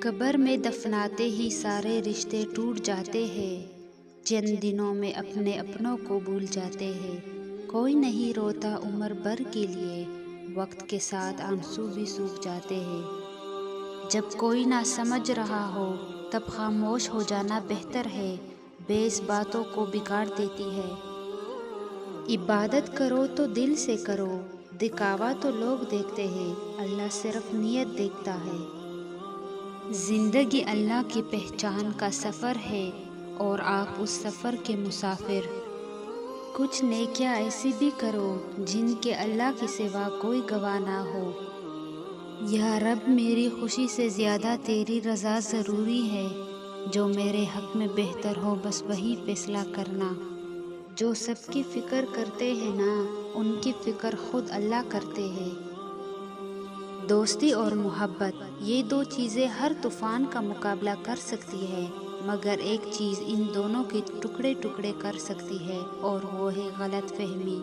قبر میں دفناتے ہی سارے رشتے ٹوٹ جاتے ہیں، چند دنوں میں اپنے اپنوں کو بھول جاتے ہیں۔ کوئی نہیں روتا عمر بھر کے لیے، وقت کے ساتھ آنسو بھی سوکھ جاتے ہیں۔ جب کوئی نہ سمجھ رہا ہو تب خاموش ہو جانا بہتر ہے، بیس باتوں کو بگاڑ دیتی ہے۔ عبادت کرو تو دل سے کرو، دکھاوا تو لوگ دیکھتے ہیں، اللہ صرف نیت دیکھتا ہے۔ زندگی اللہ کی پہچان کا سفر ہے اور آپ اس سفر کے مسافر۔ کچھ نیکیاں ایسی بھی کرو جن کے اللہ کے سوا کوئی گواہ نہ ہو۔ یا رب میری خوشی سے زیادہ تیری رضا ضروری ہے، جو میرے حق میں بہتر ہو بس وہی فیصلہ کرنا۔ جو سب کی فکر کرتے ہیں نا، ان کی فکر خود اللہ کرتے ہیں۔ دوستی اور محبت، یہ دو چیزیں ہر طوفان کا مقابلہ کر سکتی ہے، مگر ایک چیز ان دونوں کے ٹکڑے ٹکڑے کر سکتی ہے اور وہ ہے غلط فہمی۔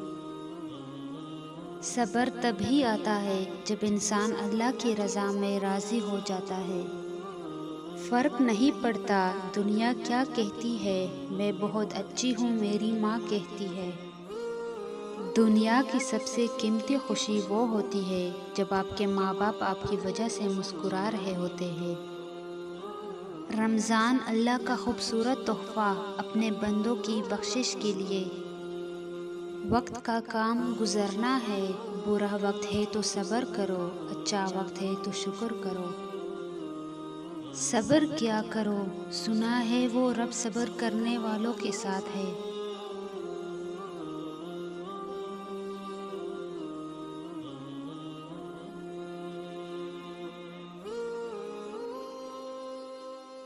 صبر تب ہی آتا ہے جب انسان اللہ کی رضا میں راضی ہو جاتا ہے۔ فرق نہیں پڑتا دنیا کیا کہتی ہے، میں بہت اچھی ہوں میری ماں کہتی ہے۔ دنیا کی سب سے قیمتی خوشی وہ ہوتی ہے جب آپ کے ماں باپ آپ کی وجہ سے مسکرا رہے ہوتے ہیں۔ رمضان اللہ کا خوبصورت تحفہ اپنے بندوں کی بخشش کے لیے۔ وقت کا کام گزرنا ہے، برا وقت ہے تو صبر کرو، اچھا وقت ہے تو شکر کرو۔ صبر کیا کرو، سنا ہے وہ رب صبر کرنے والوں کے ساتھ ہے۔